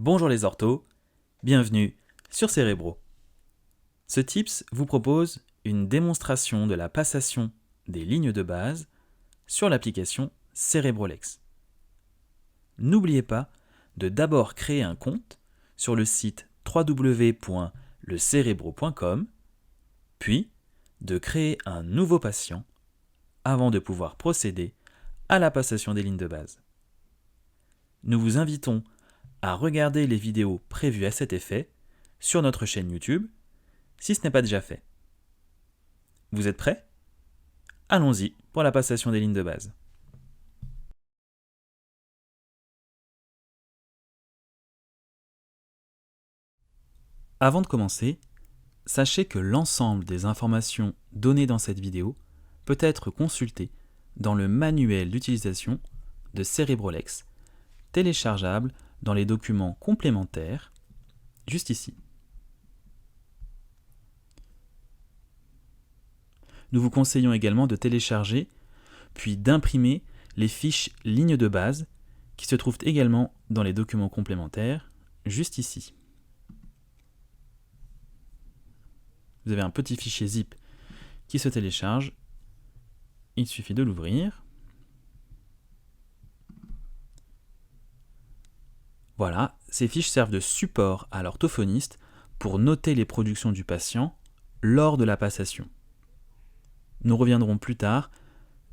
Bonjour les orthos, bienvenue sur Cérébro. Ce tips vous propose une démonstration de la passation des lignes de base sur l'application Cérébrolex. N'oubliez pas de d'abord créer un compte sur le site www.lecérebro.com, puis de créer un nouveau patient avant de pouvoir procéder à la passation des lignes de base. Nous vous invitons à regarder les vidéos prévues à cet effet sur notre chaîne YouTube, si ce n'est pas déjà fait. Vous êtes prêts ? Allons-y pour la passation des lignes de base. Avant de commencer, sachez que l'ensemble des informations données dans cette vidéo peut être consulté dans le manuel d'utilisation de Cérébrolex, téléchargeable dans les documents complémentaires, juste ici. Nous vous conseillons également de télécharger, puis d'imprimer les fiches lignes de base qui se trouvent également dans les documents complémentaires, juste ici. Vous avez un petit fichier zip qui se télécharge. Il suffit de l'ouvrir. Voilà, ces fiches servent de support à l'orthophoniste pour noter les productions du patient lors de la passation. Nous reviendrons plus tard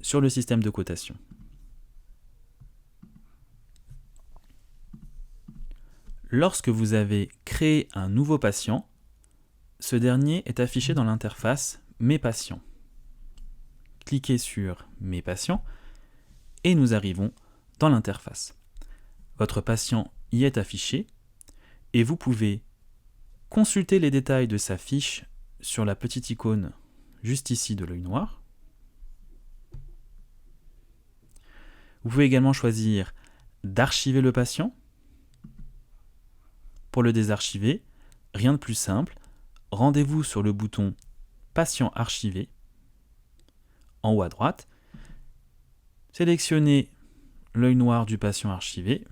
sur le système de cotation. Lorsque vous avez créé un nouveau patient, ce dernier est affiché dans l'interface « Mes patients ». Cliquez sur « Mes patients » et nous arrivons dans l'interface. Votre patient y est affiché et vous pouvez consulter les détails de sa fiche sur la petite icône juste ici de l'œil noir. Vous pouvez également choisir d'archiver le patient. Pour le désarchiver, rien de plus simple, rendez-vous sur le bouton « Patient archivé » en haut à droite, sélectionnez l'œil noir du patient archivé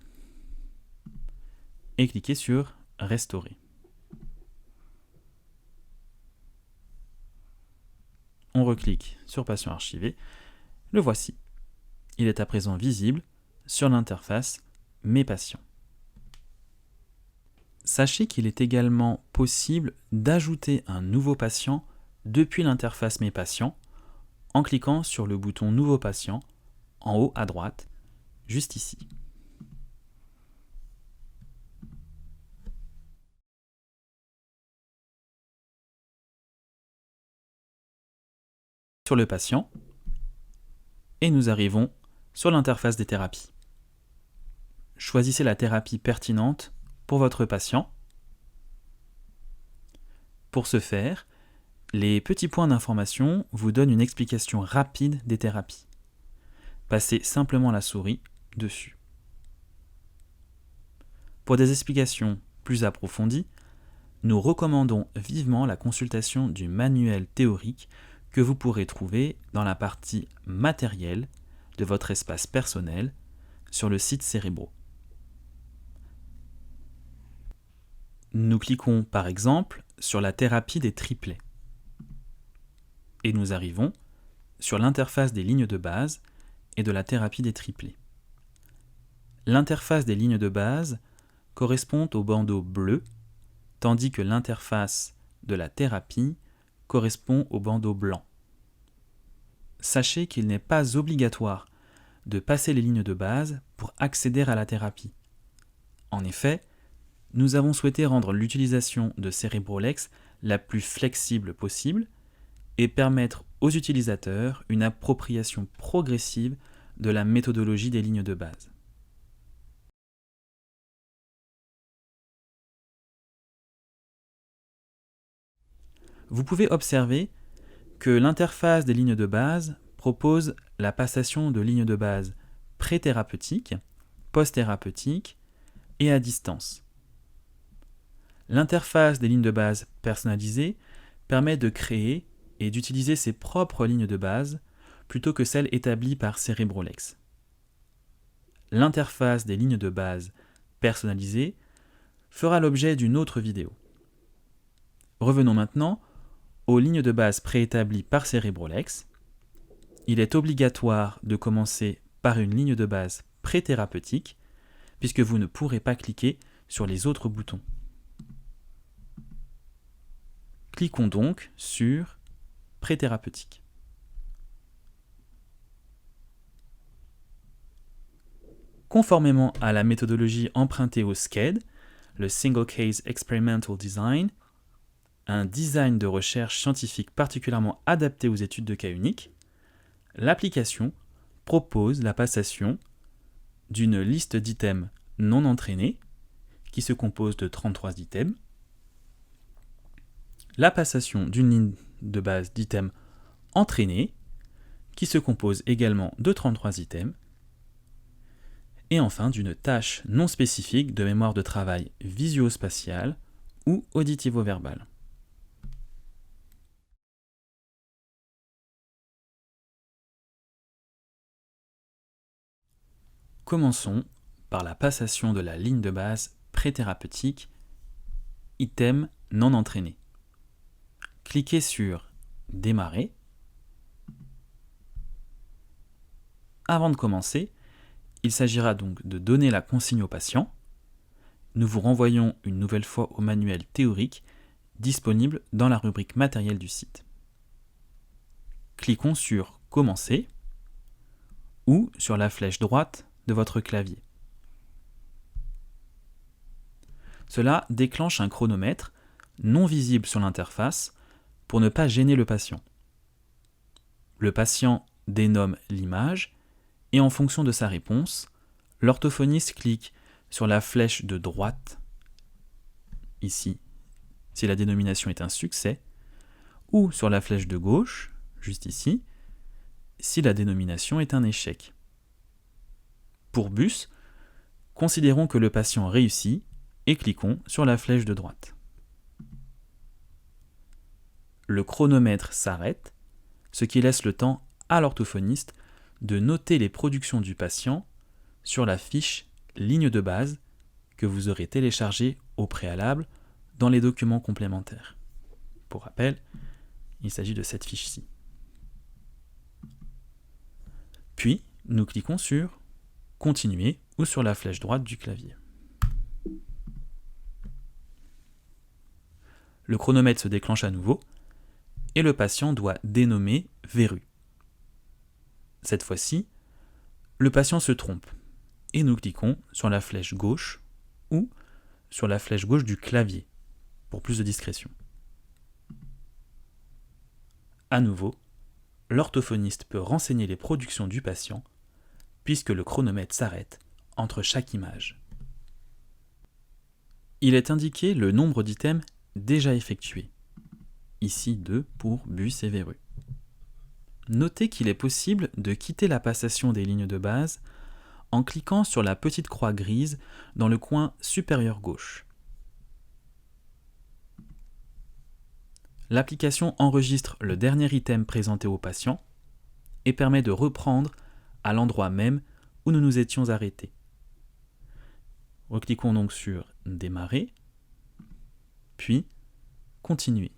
et cliquez sur « Restaurer ». On reclique sur « Patient archivé », le voici. Il est à présent visible sur l'interface « Mes patients ». Sachez qu'il est également possible d'ajouter un nouveau patient depuis l'interface « Mes patients » en cliquant sur le bouton « Nouveau patient » en haut à droite, juste ici. Sur le patient, et nous arrivons sur l'interface des thérapies. Choisissez la thérapie pertinente pour votre patient. Pour ce faire, les petits points d'information vous donnent une explication rapide des thérapies. Passez simplement la souris dessus. Pour des explications plus approfondies, nous recommandons vivement la consultation du manuel théorique que vous pourrez trouver dans la partie matériel de votre espace personnel sur le site Cérébro. Nous cliquons par exemple sur la thérapie des triplets et nous arrivons sur l'interface des lignes de base et de la thérapie des triplets. L'interface des lignes de base correspond au bandeau bleu, tandis que l'interface de la thérapie correspond au bandeau blanc. Sachez qu'il n'est pas obligatoire de passer les lignes de base pour accéder à la thérapie. En effet, nous avons souhaité rendre l'utilisation de Cérébrolex la plus flexible possible et permettre aux utilisateurs une appropriation progressive de la méthodologie des lignes de base. Vous pouvez observer que l'interface des lignes de base propose la passation de lignes de base pré-thérapeutiques, post-thérapeutiques et à distance. L'interface des lignes de base personnalisées permet de créer et d'utiliser ses propres lignes de base plutôt que celles établies par Cérébrolex. L'interface des lignes de base personnalisées fera l'objet d'une autre vidéo. Revenons maintenant aux lignes de base préétablies par Cerebrolex. Il est obligatoire de commencer par une ligne de base pré-thérapeutique, puisque vous ne pourrez pas cliquer sur les autres boutons. Cliquons donc sur pré-thérapeutique. Conformément à la méthodologie empruntée au SCED, le Single Case Experimental Design, un design de recherche scientifique particulièrement adapté aux études de cas uniques, l'application propose la passation d'une liste d'items non entraînés, qui se compose de 33 items, la passation d'une ligne de base d'items entraînés, qui se compose également de 33 items, et enfin d'une tâche non spécifique de mémoire de travail visio-spatiale ou auditivo-verbale. Commençons par la passation de la ligne de base pré-thérapeutique item non entraîné. Cliquez sur Démarrer. Avant de commencer, il s'agira donc de donner la consigne au patient. Nous vous renvoyons une nouvelle fois au manuel théorique disponible dans la rubrique matériel du site. Cliquons sur Commencer ou sur la flèche droite de votre clavier. Cela déclenche un chronomètre non visible sur l'interface pour ne pas gêner le patient. Le patient dénomme l'image et en fonction de sa réponse, l'orthophoniste clique sur la flèche de droite, ici, si la dénomination est un succès, ou sur la flèche de gauche, juste ici, si la dénomination est un échec. Pour bus, considérons que le patient réussit et cliquons sur la flèche de droite. Le chronomètre s'arrête, ce qui laisse le temps à l'orthophoniste de noter les productions du patient sur la fiche ligne de base que vous aurez téléchargée au préalable dans les documents complémentaires. Pour rappel, il s'agit de cette fiche-ci. Puis, nous cliquons sur Continuer ou sur la flèche droite du clavier. Le chronomètre se déclenche à nouveau et le patient doit dénommer verrue. Cette fois-ci, le patient se trompe et nous cliquons sur la flèche gauche ou sur la flèche gauche du clavier pour plus de discrétion. À nouveau, l'orthophoniste peut renseigner les productions du patient puisque le chronomètre s'arrête entre chaque image. Il est indiqué le nombre d'items déjà effectués, ici 2 pour bus et verrue. Notez qu'il est possible de quitter la passation des lignes de base en cliquant sur la petite croix grise dans le coin supérieur gauche. L'application enregistre le dernier item présenté au patient et permet de reprendre à l'endroit même où nous nous étions arrêtés. Recliquons donc sur Démarrer, puis Continuer.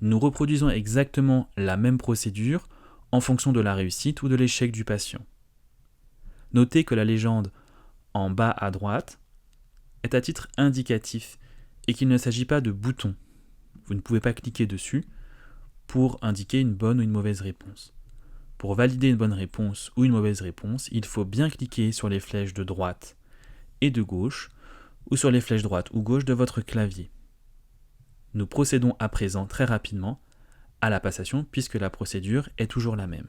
Nous reproduisons exactement la même procédure en fonction de la réussite ou de l'échec du patient. Notez que la légende en bas à droite est à titre indicatif et qu'il ne s'agit pas de bouton. Vous ne pouvez pas cliquer dessus pour indiquer une bonne ou une mauvaise réponse. Pour valider une bonne réponse ou une mauvaise réponse, il faut bien cliquer sur les flèches de droite et de gauche ou sur les flèches droite ou gauche de votre clavier. Nous procédons à présent très rapidement à la passation puisque la procédure est toujours la même.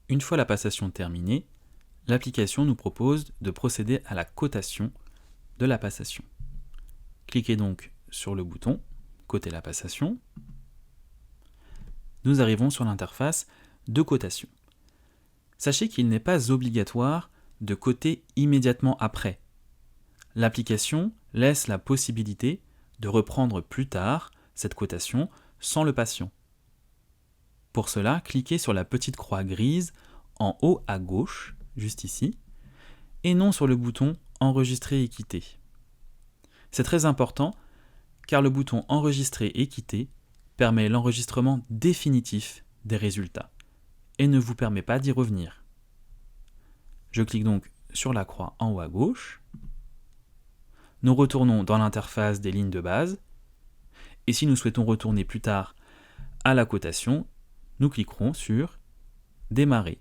Une fois la passation terminée, l'application nous propose de procéder à la cotation de la passation. Cliquez donc sur le bouton « Coter la passation ». Nous arrivons sur l'interface de cotation. Sachez qu'il n'est pas obligatoire de coter immédiatement après. L'application laisse la possibilité de reprendre plus tard cette cotation sans le patient. Pour cela, cliquez sur la petite croix grise en haut à gauche, juste ici, et non sur le bouton « Enregistrer et quitter ». C'est très important car le bouton « Enregistrer et quitter » permet l'enregistrement définitif des résultats et ne vous permet pas d'y revenir. Je clique donc sur la croix en haut à gauche. Nous retournons dans l'interface des lignes de base. Et si nous souhaitons retourner plus tard à la cotation, nous cliquerons sur « Démarrer »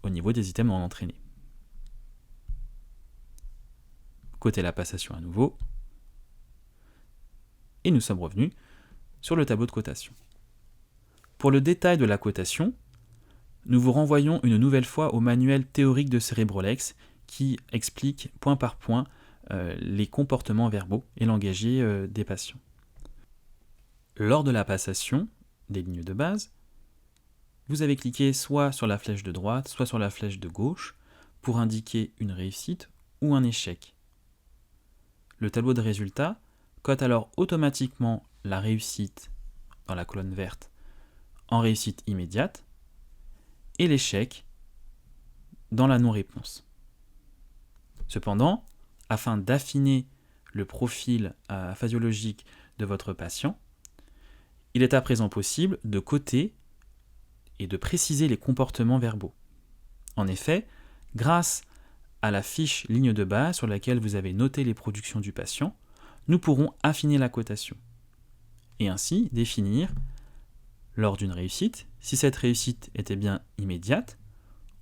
au niveau des items non entraînés. Coter la passation à nouveau. Et nous sommes revenus sur le tableau de cotation. Pour le détail de la cotation, nous vous renvoyons une nouvelle fois au manuel théorique de Cerebrolex qui explique point par point les comportements verbaux et langagiers des patients. Lors de la passation des lignes de base, vous avez cliqué soit sur la flèche de droite, soit sur la flèche de gauche pour indiquer une réussite ou un échec. Le tableau de résultats cote alors automatiquement la réussite dans la colonne verte en réussite immédiate et l'échec dans la non-réponse. Cependant, afin d'affiner le profil phaséologique de votre patient, il est à présent possible de coter et de préciser les comportements verbaux. En effet, grâce à la fiche ligne de base sur laquelle vous avez noté les productions du patient, nous pourrons affiner la cotation et ainsi définir, lors d'une réussite, si cette réussite était bien immédiate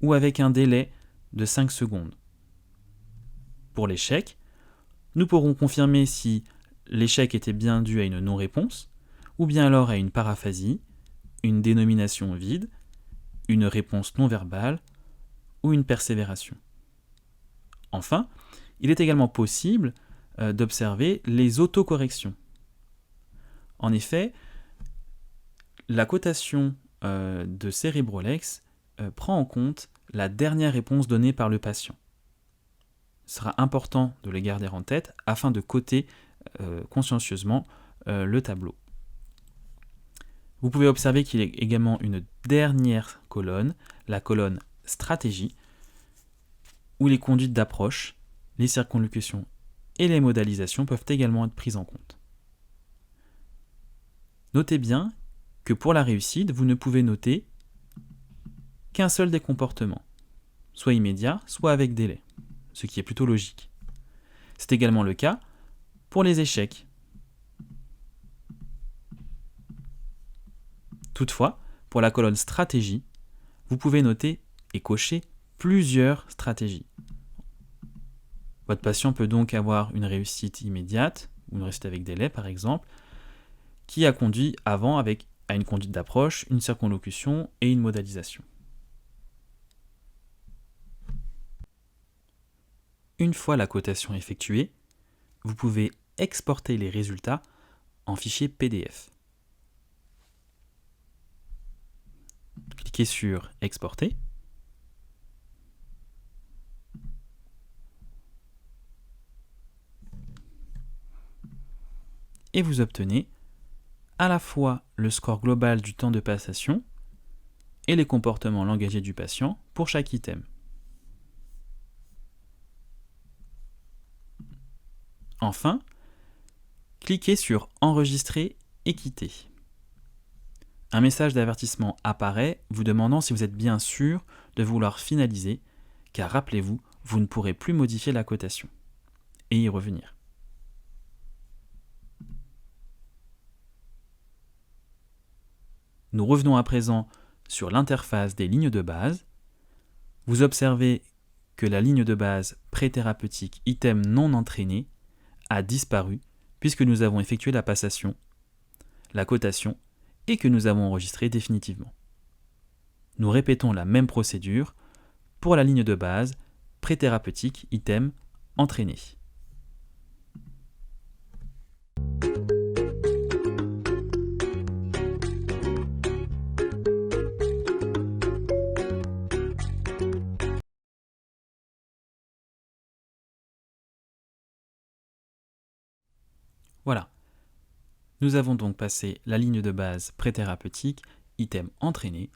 ou avec un délai de 5 secondes. Pour l'échec, nous pourrons confirmer si l'échec était bien dû à une non-réponse ou bien alors à une paraphasie, une dénomination vide, une réponse non verbale ou une persévération. Enfin, il est également possible d'observer les autocorrections. En effet, la cotation de Cerebrolex prend en compte la dernière réponse donnée par le patient. Il sera important de le garder en tête afin de coter consciencieusement le tableau. Vous pouvez observer qu'il y a également une dernière colonne, la colonne stratégie, où les conduites d'approche, les circonlocutions et les modalisations peuvent également être prises en compte. Notez bien que pour la réussite, vous ne pouvez noter qu'un seul des comportements, soit immédiat, soit avec délai, ce qui est plutôt logique. C'est également le cas pour les échecs. Toutefois, pour la colonne stratégie, vous pouvez noter et cocher plusieurs stratégies. Votre patient peut donc avoir une réussite immédiate, ou une réussite avec délai par exemple, qui a conduit avant à une conduite d'approche, une circonlocution et une modalisation. Une fois la cotation effectuée, vous pouvez exporter les résultats en fichier PDF. Cliquez sur « Exporter ». Et vous obtenez à la fois le score global du temps de passation et les comportements langagiers du patient pour chaque item. Enfin, cliquez sur « Enregistrer et quitter ». Un message d'avertissement apparaît vous demandant si vous êtes bien sûr de vouloir finaliser, car rappelez-vous, vous ne pourrez plus modifier la cotation et y revenir. Nous revenons à présent sur l'interface des lignes de base. Vous observez que la ligne de base pré-thérapeutique item non entraîné a disparu puisque nous avons effectué la passation, la cotation et que nous avons enregistré définitivement. Nous répétons la même procédure pour la ligne de base pré-thérapeutique item entraîné. Voilà. Nous avons donc passé la ligne de base préthérapeutique, item entraîné,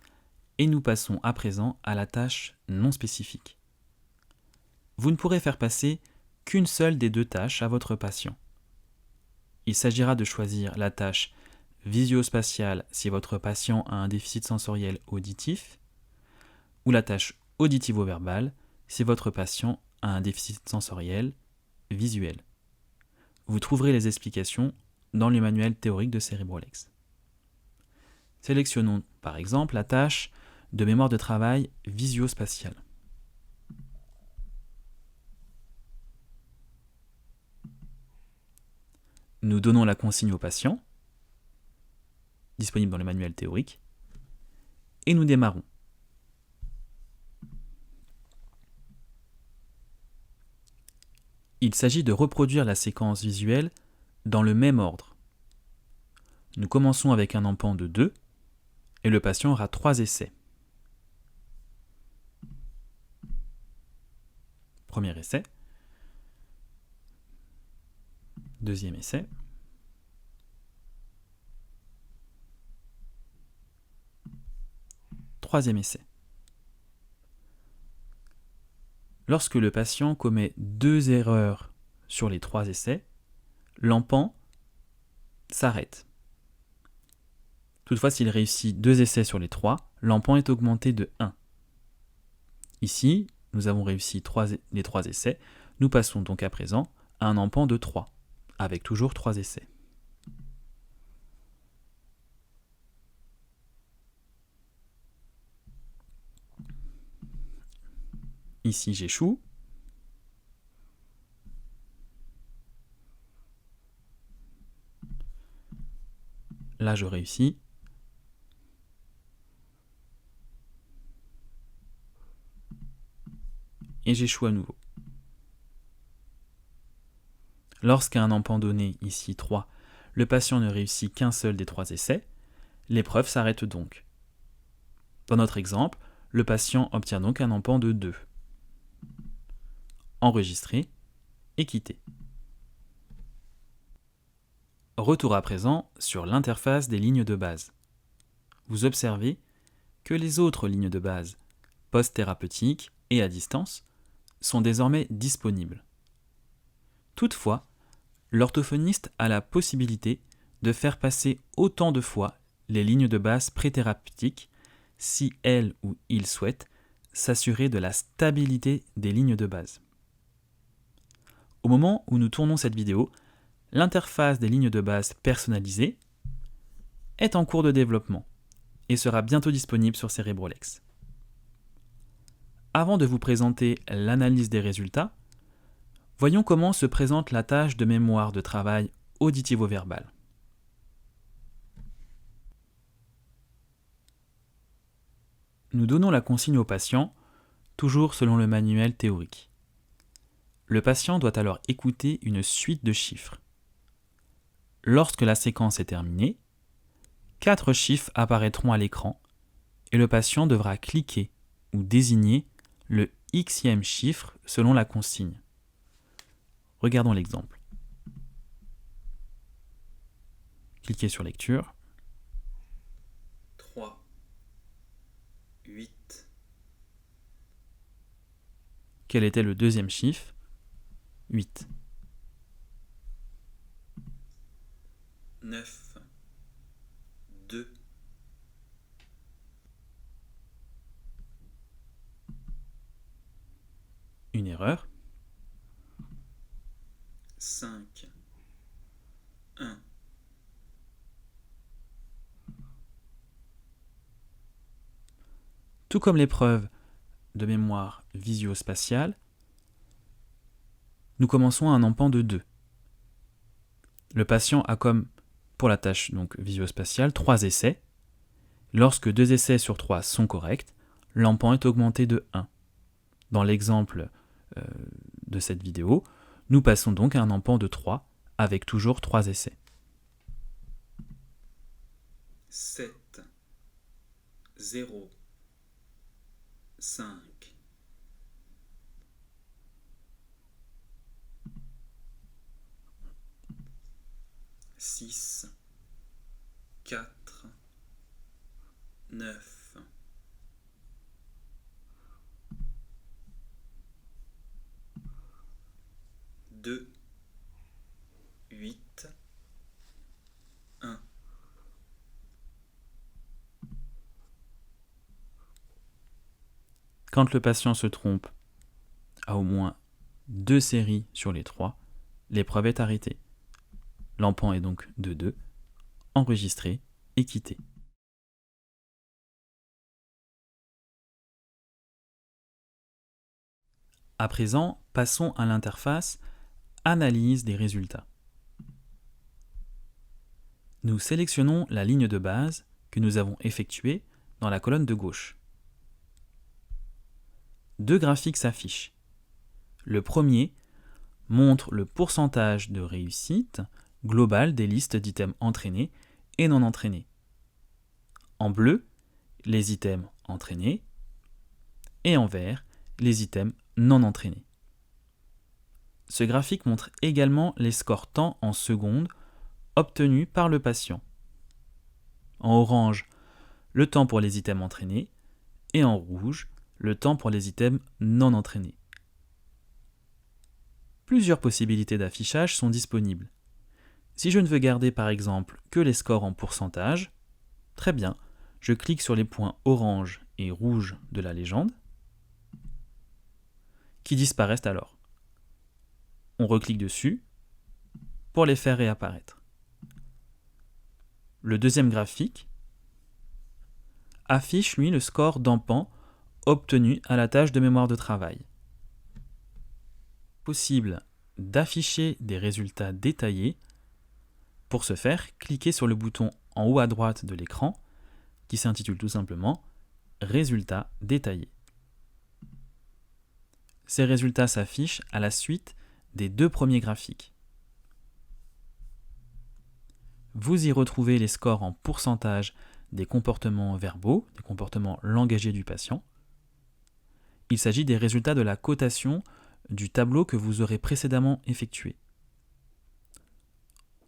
et nous passons à présent à la tâche non spécifique. Vous ne pourrez faire passer qu'une seule des deux tâches à votre patient. Il s'agira de choisir la tâche visio-spatiale si votre patient a un déficit sensoriel auditif, ou la tâche auditivo-verbale si votre patient a un déficit sensoriel visuel. Vous trouverez les explications dans le manuel théorique de Cerebrolex. Sélectionnons par exemple la tâche de mémoire de travail visio-spatiale. Nous donnons la consigne au patient, disponible dans le manuel théorique, et nous démarrons. Il s'agit de reproduire la séquence visuelle dans le même ordre. Nous commençons avec un empan de 2 et le patient aura 3 essais. Premier essai. Deuxième essai. Troisième essai. Lorsque le patient commet 2 erreurs sur les 3 essais, l'empan s'arrête. Toutefois, s'il réussit 2 essais sur les 3, l'empan est augmenté de 1. Ici, nous avons réussi les 3 essais. Nous passons donc à présent à un empan de 3, avec toujours 3 essais. Ici, j'échoue. Là, je réussis. Et j'échoue à nouveau. Lorsqu'à un empan donné, ici 3, le patient ne réussit qu'un seul des 3 essais, l'épreuve s'arrête donc. Dans notre exemple, le patient obtient donc un empan de 2. Enregistrer et quitter. Retour à présent sur l'interface des lignes de base. Vous observez que les autres lignes de base, post-thérapeutiques et à distance, sont désormais disponibles. Toutefois, l'orthophoniste a la possibilité de faire passer autant de fois les lignes de base pré-thérapeutiques si elle ou il souhaite s'assurer de la stabilité des lignes de base. Au moment où nous tournons cette vidéo, l'interface des lignes de base personnalisées est en cours de développement et sera bientôt disponible sur Cerebrolex. Avant de vous présenter l'analyse des résultats, voyons comment se présente la tâche de mémoire de travail auditivo-verbale. Nous donnons la consigne au patient, toujours selon le manuel théorique. Le patient doit alors écouter une suite de chiffres. Lorsque la séquence est terminée, 4 chiffres apparaîtront à l'écran et le patient devra cliquer ou désigner le xème chiffre selon la consigne. Regardons l'exemple. Cliquez sur lecture. 3, 8, Quel était le deuxième chiffre? 8. 9, 2, Une erreur. 5, 1. Tout comme l'épreuve de mémoire visio-spatiale, nous commençons à un empan de 2. Le patient a comme, pour la tâche donc visio-spatiale, 3 essais. Lorsque 2 essais sur 3 sont corrects, l'empan est augmenté de 1. Dans l'exemple de cette vidéo, nous passons donc à un empan de 3 avec toujours 3 essais. 7, 0, 5, 6, 4, 9, 2, 8, 1. Quand le patient se trompe à au moins 2 séries sur les 3, l'épreuve est arrêtée. L'empan est donc de 2, enregistré et quitté. À présent, passons à l'interface Analyse des résultats. Nous sélectionnons la ligne de base que nous avons effectuée dans la colonne de gauche. Deux graphiques s'affichent. Le premier montre le pourcentage de réussite globale des listes d'items entraînés et non entraînés. En bleu, les items entraînés et en vert, les items non entraînés. Ce graphique montre également les scores temps en secondes obtenus par le patient. En orange, le temps pour les items entraînés et en rouge, le temps pour les items non entraînés. Plusieurs possibilités d'affichage sont disponibles. Si je ne veux garder par exemple que les scores en pourcentage, très bien, je clique sur les points orange et rouge de la légende, qui disparaissent alors. On reclique dessus pour les faire réapparaître. Le deuxième graphique affiche lui le score d'empan obtenu à la tâche de mémoire de travail. Possible d'afficher des résultats détaillés. Pour ce faire, cliquez sur le bouton en haut à droite de l'écran qui s'intitule tout simplement « Résultats détaillés ». Ces résultats s'affichent à la suite des deux premiers graphiques. Vous y retrouvez les scores en pourcentage des comportements verbaux, des comportements langagiers du patient. Il s'agit des résultats de la cotation du tableau que vous aurez précédemment effectué.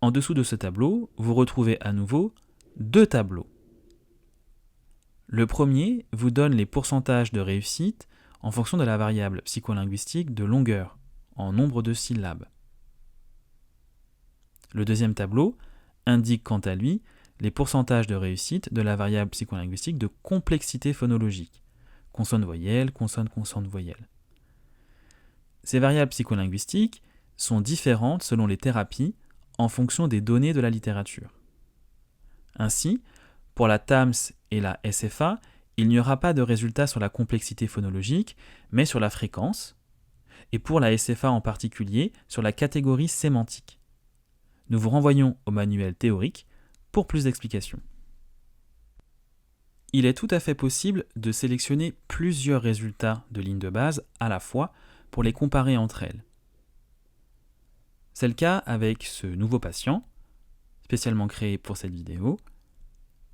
En dessous de ce tableau, vous retrouvez à nouveau deux tableaux. Le premier vous donne les pourcentages de réussite en fonction de la variable psycholinguistique de longueur, en nombre de syllabes. Le deuxième tableau indique quant à lui les pourcentages de réussite de la variable psycholinguistique de complexité phonologique, consonne-voyelle, consonne-consonne-voyelle. Ces variables psycholinguistiques sont différentes selon les thérapies en fonction des données de la littérature. Ainsi, pour la TAMS et la SFA, il n'y aura pas de résultat sur la complexité phonologique, mais sur la fréquence, et pour la SFA en particulier, sur la catégorie sémantique. Nous vous renvoyons au manuel théorique pour plus d'explications. Il est tout à fait possible de sélectionner plusieurs résultats de lignes de base à la fois pour les comparer entre elles. C'est le cas avec ce nouveau patient, spécialement créé pour cette vidéo,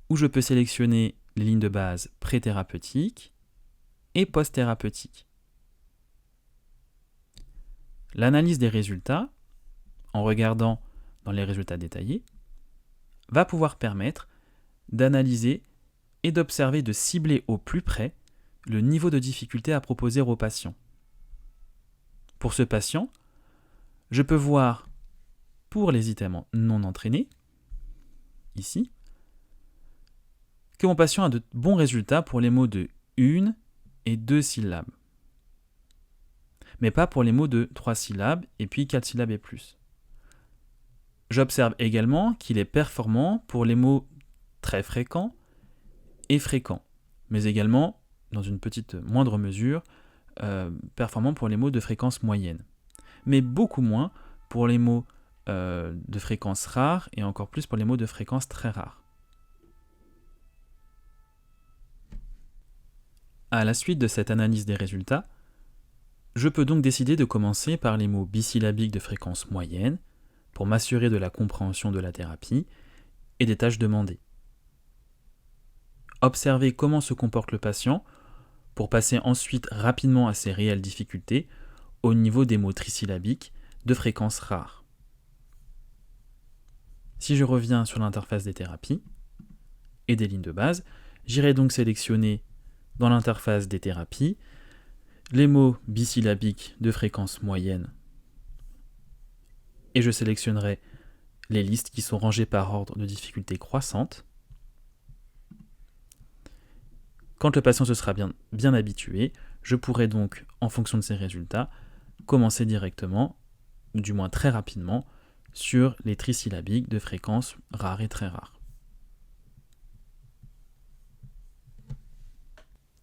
où je peux sélectionner les lignes de base pré-thérapeutiques et post-thérapeutiques. L'analyse des résultats, en regardant dans les résultats détaillés, va pouvoir permettre d'analyser et d'observer, de cibler au plus près le niveau de difficulté à proposer au patient. Pour ce patient, je peux voir pour les items non entraînés, ici, que mon patient a de bons résultats pour les mots de 1 et 2 syllabes, mais pas pour les mots de 3 syllabes et puis 4 syllabes et plus. J'observe également qu'il est performant pour les mots très fréquents et fréquents, mais également, dans une petite moindre mesure, performant pour les mots de fréquence moyenne, mais beaucoup moins pour les mots de fréquence rare et encore plus pour les mots de fréquence très rare. À la suite de cette analyse des résultats, je peux donc décider de commencer par les mots bisyllabiques de fréquence moyenne pour m'assurer de la compréhension de la thérapie et des tâches demandées. Observer comment se comporte le patient pour passer ensuite rapidement à ses réelles difficultés au niveau des mots trisyllabiques de fréquence rare. Si je reviens sur l'interface des thérapies et des lignes de base, j'irai donc sélectionner dans l'interface des thérapies les mots bisyllabiques de fréquence moyenne et je sélectionnerai les listes qui sont rangées par ordre de difficulté croissante. Quand le patient se sera bien habitué, je pourrai donc, en fonction de ces résultats, commencer directement, ou du moins très rapidement, sur les trisyllabiques de fréquence rare et très rare.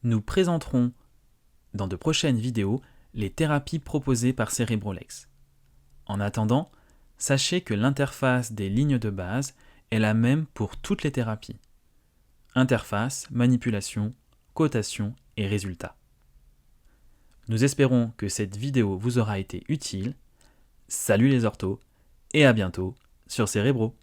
Nous présenterons dans de prochaines vidéos les thérapies proposées par Cerebrolex. En attendant, sachez que l'interface des lignes de base est la même pour toutes les thérapies. Interface, manipulation, cotation et résultats. Nous espérons que cette vidéo vous aura été utile. Salut les orthos et à bientôt sur Cerebro.